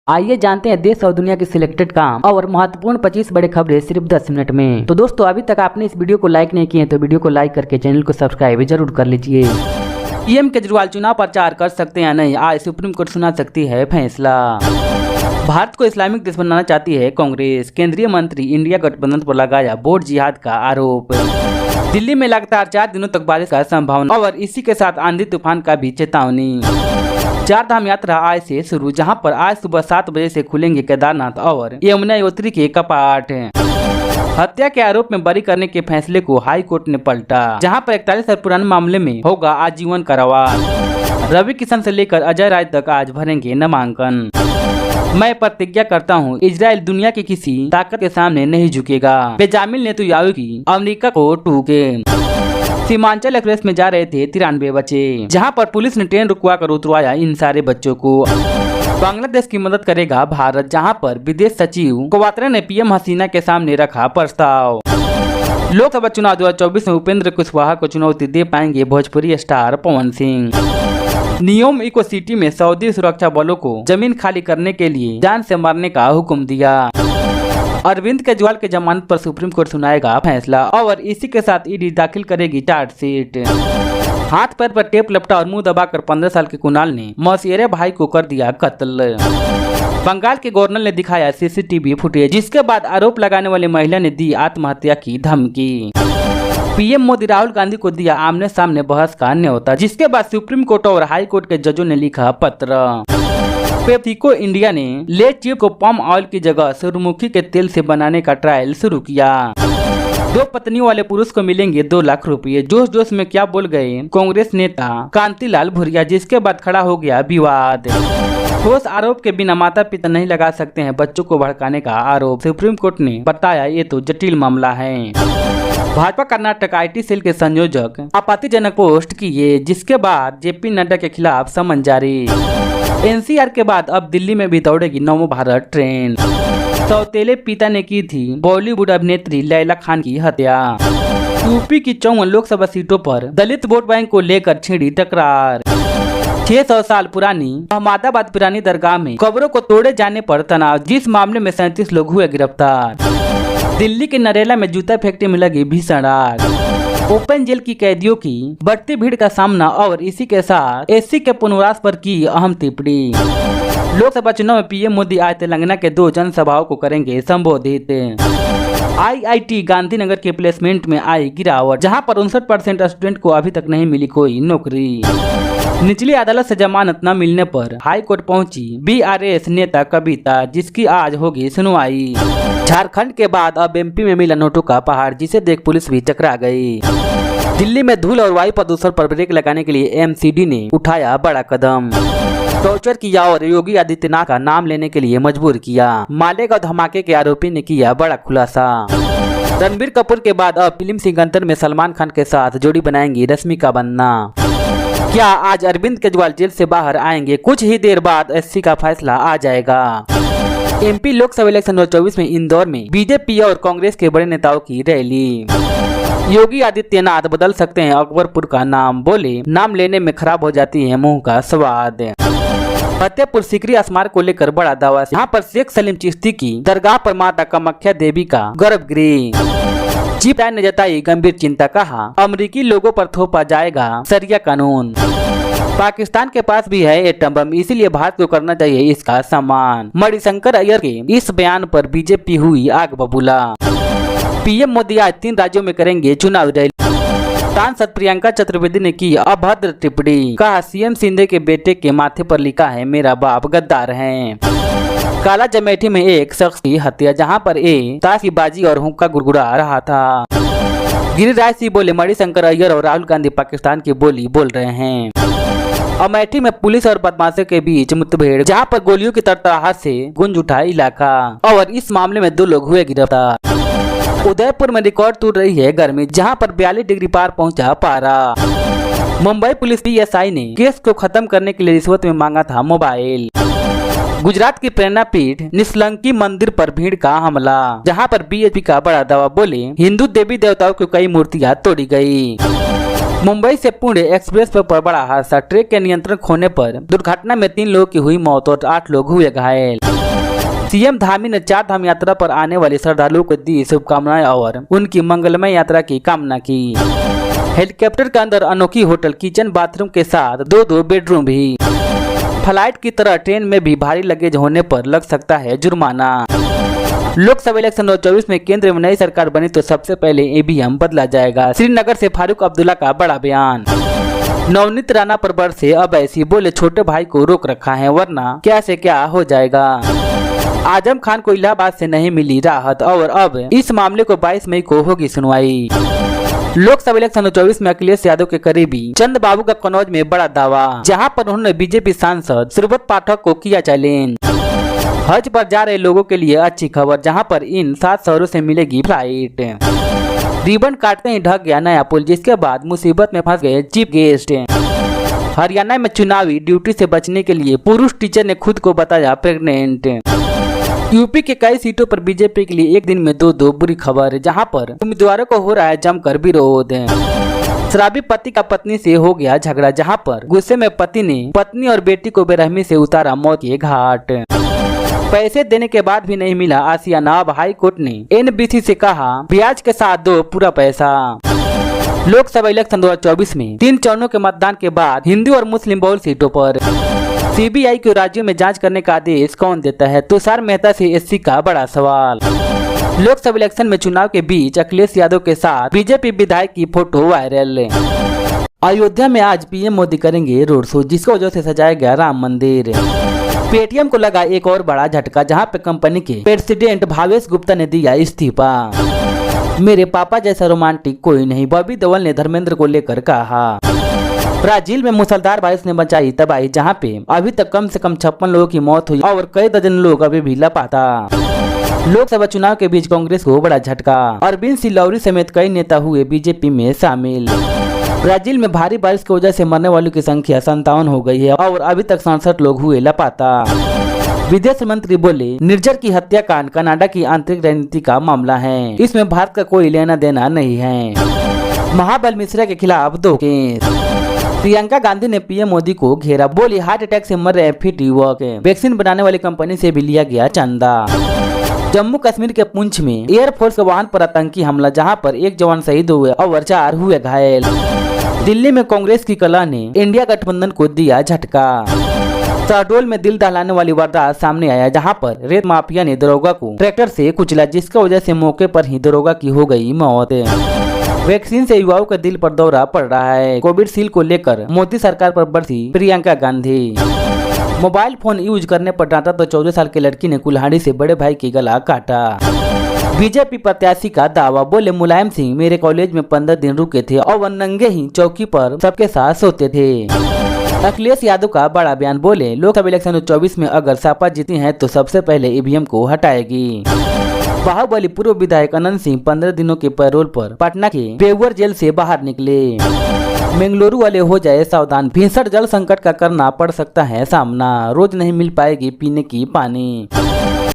आइए जानते हैं देश और दुनिया की सिलेक्टेड काम और महत्वपूर्ण 25 बड़े खबरें सिर्फ 10 मिनट में। तो दोस्तों अभी तक आपने इस वीडियो को लाइक नहीं किए तो वीडियो को लाइक करके चैनल को सब्सक्राइब जरूर कर लीजिए। पीएम केजरीवाल चुनाव प्रचार कर सकते हैं या नहीं, आज सुप्रीम कोर्ट सुना सकती है फैसला। भारत को इस्लामिक देश बनाना चाहती है कांग्रेस, केंद्रीय मंत्री इंडिया गठबंधन पर लगाया वोट जिहाद का आरोप। दिल्ली में लगातार 4 दिनों तक बारिश का संभावना और इसी के साथ आंधी तूफान का भी चेतावनी। 4 धाम यात्रा आज से शुरू, जहां पर आज सुबह 7 बजे से खुलेंगे केदारनाथ और यमुनोत्री के कपाट। हत्या के आरोप में बरी करने के फैसले को हाई कोर्ट ने पलटा, जहां पर 41 साल पुराने मामले में होगा आजीवन कारावास। रवि किशन से लेकर अजय राय तक आज भरेंगे नामांकन। मैं प्रतिज्ञा करता हूं, इजराइल दुनिया की किसी ताकत के सामने नहीं झुकेगा। बेंजामिन नेतन्याहू की अमेरिका को टूके। सीमांचल एक्सप्रेस में जा रहे थे 93 बच्चे, जहां पर पुलिस ने ट्रेन रुकवा कर उतरवाया इन सारे बच्चों को। बांग्लादेश की मदद करेगा भारत, जहां पर विदेश सचिव क्वात्रा ने पीएम हसीना के सामने रखा प्रस्ताव। लोकसभा चुनाव 2024 में उपेंद्र कुशवाहा को चुनौती दे पाएंगे Bhojpuri star Pawan Singh. NEOM eco city में सऊदी सुरक्षा बलों को जमीन खाली करने के लिए जान से मारने का हुक्म दिया। अरविंद केजरीवाल के जमानत पर सुप्रीम कोर्ट सुनाएगा फैसला और इसी के साथ ईडी दाखिल करेगी चार्जशीट। हाथ पैर पर टेप लपटा और मुंह दबाकर 15 साल के कुणाल ने मौसेरे भाई को कर दिया कत्ल। बंगाल के गवर्नर ने दिखाया सीसीटीवी फुटेज, जिसके बाद आरोप लगाने वाली महिला ने दी आत्महत्या की धमकी। पीएम मोदी राहुल गांधी को दिया आमने सामने बहस का न्योता, जिसके बाद सुप्रीम कोर्ट और हाई कोर्ट के जजों ने लिखा पत्र। पेप्सिको इंडिया ने ले चिप को पाम ऑयल की जगह सूरजमुखी के तेल से बनाने का ट्रायल शुरू किया। 2 पत्नियों वाले पुरुष को मिलेंगे 2 लाख रुपए, जोश जोश में क्या बोल गए कांग्रेस नेता कांतिलाल भूरिया, जिसके बाद खड़ा हो गया विवाद। ठोस आरोप के बिना माता पिता नहीं लगा सकते हैं बच्चों को भड़काने का आरोप, सुप्रीम कोर्ट ने बताया ये तो जटिल मामला है। भाजपा कर्नाटक आईटी सेल के संयोजक आपत्तिजनक पोस्ट किए, जिसके बाद जेपी नड्डा के खिलाफ समन जारी। एनसीआर के बाद अब दिल्ली में भी दौड़ेगी नमो भारत ट्रेन। सौतेले पिता ने की थी बॉलीवुड अभिनेत्री लैला खान की हत्या। यूपी की 54 लोकसभा सीटों पर दलित वोट बैंक को लेकर छिड़ी टकरार। 600 साल पुरानी अहमदाबाद पुरानी दरगाह में कब्रों को तोड़े जाने पर तनाव, जिस मामले में 37 लोग हुए गिरफ्तार। दिल्ली के नरेला में जूता फैक्ट्री में लगी भीषण आग। ओपन जेल की कैदियों की बढ़ती भीड़ का सामना और इसी के साथ एससी के पुनर्वास पर की अहम टिप्पणी। लोकसभा चुनाव में पीएम मोदी आज तेलंगाना के 2 जनसभाओं को करेंगे संबोधित। आईआईटी गांधीनगर के प्लेसमेंट में आई गिरावट, जहां पर 59% स्टूडेंट को अभी तक नहीं मिली कोई नौकरी। निचली अदालत से जमानत न मिलने पर हाई कोर्ट पहुंची बीआरएस नेता कविता, जिसकी आज होगी सुनवाई। झारखंड के बाद अब एमपी में मिला नोटों का पहाड़, जिसे देख पुलिस भी चकरा गई। दिल्ली में धूल और वायु प्रदूषण पर ब्रेक लगाने के लिए एमसीडी ने उठाया बड़ा कदम। टॉर्चर किया और योगी आदित्यनाथ का नाम लेने के लिए मजबूर किया। मालेगांव धमाके के आरोपी ने किया बड़ा खुलासा। रणबीर कपूर के बाद अब फिल्म सिकंदर में सलमान खान के साथ जोड़ी बनाएंगी रश्मिका बन्ना। क्या आज अरविंद केजरीवाल जेल से बाहर आएंगे? कुछ ही देर बाद एससी का फैसला आ जाएगा। एमपी लोकसभा इलेक्शन 2024 में इंदौर में बीजेपी और कांग्रेस के बड़े नेताओं की रैली। योगी आदित्यनाथ बदल सकते हैं अकबरपुर का नाम, बोले नाम लेने में खराब हो जाती है मुंह का स्वाद। फतेहपुर सीकरी स्मारक को लेकर बड़ा दावा, यहाँ पर शेख सलीम चिश्ती की दरगाह पर माता कामाख्या देवी का गर्भगृह। चीफ ने जताई गंभीर चिंता, कहा अमेरिकी लोगों पर थोपा जाएगा शरिया कानून। पाकिस्तान के पास भी है एटम बम, इसीलिए भारत को करना चाहिए इसका सम्मान। मणिशंकर अय्यर के इस बयान पर बीजेपी हुई आग बबूला। पीएम मोदी आज 3 राज्यों में करेंगे चुनाव रैली। सांसद प्रियंका चतुर्वेदी ने की अभद्र टिप्पणी, कहा सीएम शिंदे के बेटे के माथे पर लिखा है मेरा बाप गद्दार है। काला जमेठी में एक शख्स की हत्या, जहां पर ताश की बाजी और हुक्का गुड़गुड़ा रहा था। गिरिराज सिंह बोले मणिशंकर अय्यर और राहुल गांधी पाकिस्तान की बोली बोल रहे हैं। अमेठी में पुलिस और बदमाशों के बीच मुठभेड़, जहां पर गोलियों की तड़तड़ाहट से गूंज उठा इलाका और इस मामले में 2 लोग हुए गिरफ्तार। उदयपुर में रिकॉर्ड तोड़ रही है गर्मी, जहां पर 42 डिग्री पार पहुंचा पारा। मुंबई पुलिस पीएसआई ने केस को खत्म करने के लिए रिश्वत में मांगा था मोबाइल। गुजरात की प्रेरणा पीठ निस्लंकी मंदिर पर भीड़ का हमला, जहां पर बीजेपी का बड़ा दावा, बोले हिंदू देवी देवताओं की कई मूर्तियां तोड़ी गई। मुंबई से पुणे एक्सप्रेस पर बड़ा हादसा, ट्रक के नियंत्रण खोने पर दुर्घटना में 3 लोगों की हुई मौत और 8 लोग हुए घायल। सीएम धामी ने 4 धाम यात्रा पर आने वाले श्रद्धालुओं को दी शुभकामनाएं और उनकी मंगलमय यात्रा की कामना की। हेलीकॉप्टर के अंदर अनोखी होटल किचन बाथरूम के साथ 2 बेडरूम भी। फ्लाइट की तरह ट्रेन में भी भारी लगेज होने पर लग सकता है जुर्माना। लोकसभा इलेक्शन 2024 में केंद्र में नई सरकार बनी तो सबसे पहले ईवीएम बदला जाएगा। श्रीनगर से फारूक अब्दुल्ला का बड़ा बयान। नवनीत राणा पर बरसे अब ऐसी बोले छोटे भाई को रोक रखा है वरना क्या से क्या हो जाएगा। आजम खान को इलाहाबाद से नहीं मिली राहत और अब इस मामले को 22 मई को होगी सुनवाई। लोकसभा इलेक्शन 2024 में अखिलेश यादव के करीबी चंद बाबू का कन्नौज में बड़ा दावा, जहां पर उन्होंने बीजेपी सांसद सुब्रत पाठक को किया चैलेंज। हज पर जा रहे लोगों के लिए अच्छी खबर, जहां पर इन 7 शहरों से मिलेगी फ्लाइट। रिबन काटते ही ढक गया नया पुल, जिसके बाद मुसीबत में फंस गए चीफ गेस्ट। हरियाणा में चुनावी ड्यूटी से बचने के लिए पुरुष टीचर ने खुद को बताया प्रेग्नेंट। यूपी के कई सीटों पर बीजेपी के लिए एक दिन में 2 बुरी खबर, जहां पर उम्मीदवारों को हो रहा है जमकर विरोध। शराबी पति का पत्नी से हो गया झगड़ा, जहां पर गुस्से में पति ने पत्नी और बेटी को बेरहमी से उतारा मौत के घाट। पैसे देने के बाद भी नहीं मिला आशियाना, अब हाई कोर्ट ने एनबीसी से कहा ब्याज के साथ दो पूरा पैसा। लोकसभा इलेक्शन 2024 में 3 चरणों के मतदान के बाद हिंदू और मुस्लिम बहुल सीटों पर सीबीआई को राज्यों में जांच करने का आदेश कौन देता है, तुषार मेहता से एससी का बड़ा सवाल। लोकसभा इलेक्शन में चुनाव के बीच अखिलेश यादव के साथ बीजेपी विधायक की फोटो वायरल। अयोध्या में आज पीएम मोदी करेंगे रोड शो, जिसकी वजह से सजाया गया राम मंदिर। पेटीएम को लगा एक और बड़ा झटका, जहां पे कंपनी के प्रेसिडेंट भावेश गुप्ता ने दिया इस्तीफा। मेरे पापा जैसा रोमांटिक कोई नहीं, बॉबी देओल ने धर्मेंद्र को लेकर कहा। ब्राजील में मूसलाधार बारिश ने मचाई तबाही, जहां पे अभी तक कम से कम 56 लोगों की मौत हुई और कई दर्जन लोग अभी भी लापता। लोकसभा चुनाव के बीच कांग्रेस को बड़ा झटका, अरविंद सिंह लौरी समेत कई नेता हुए बीजेपी में शामिल। ब्राजील में भारी बारिश की वजह से मरने वालों की संख्या 57 हो गई है और अभी तक 67 लोग हुए लापता। विदेश मंत्री बोले निर्जर की हत्याकांड कनाडा की आंतरिक राजनीति का मामला है, इसमें भारत का कोई लेना देना नहीं है। महाबल मिश्रा के खिलाफ 2 केस। प्रियंका गांधी ने पीएम मोदी को घेरा, बोली हार्ट अटैक से मर रहे फिट युवक, वैक्सीन बनाने वाली कंपनी से भी लिया गया चंदा। जम्मू कश्मीर के पुंछ में एयरफोर्स के वाहन पर आतंकी हमला, जहां पर 1 जवान शहीद हुए और 4 हुए घायल। दिल्ली में कांग्रेस की कला ने इंडिया गठबंधन को दिया झटका। शहडोल में दिल दहलाने वाली वारदात सामने आया, जहां पर रेत माफिया ने दरोगा को ट्रैक्टर से कुचला, जिसकी वजह से मौके पर ही दरोगा की हो गई मौत। वैक्सीन से युवाओं का दिल पर दौरा पड़ रहा है, कोविशील्ड को लेकर मोदी सरकार पर बरसी Priyanka Gandhi. Mobile phone use करने पर डांटा तो 14 साल की लड़की ने कुल्हाड़ी से बड़े भाई की गला काटा। बीजेपी प्रत्याशी का दावा, बोले मुलायम सिंह मेरे कॉलेज में 15 दिन रुके थे और वह नंगे ही चौकी पर सबके साथ सोते थे। अखिलेश यादव का बड़ा बयान, बोले लोकसभा इलेक्शन 2024 में अगर सपा जीती है तो सबसे पहले ईवीएम को हटाएगी। बाहुबली पूर्व विधायक अनंत सिंह 15 दिनों के पैरोल पर पटना के बेउर जेल से बाहर निकले। बेंगलुरु वाले हो जाए सावधान, भीषण जल संकट का करना पड़ सकता है सामना, रोज नहीं मिल पाएगी पीने की पानी।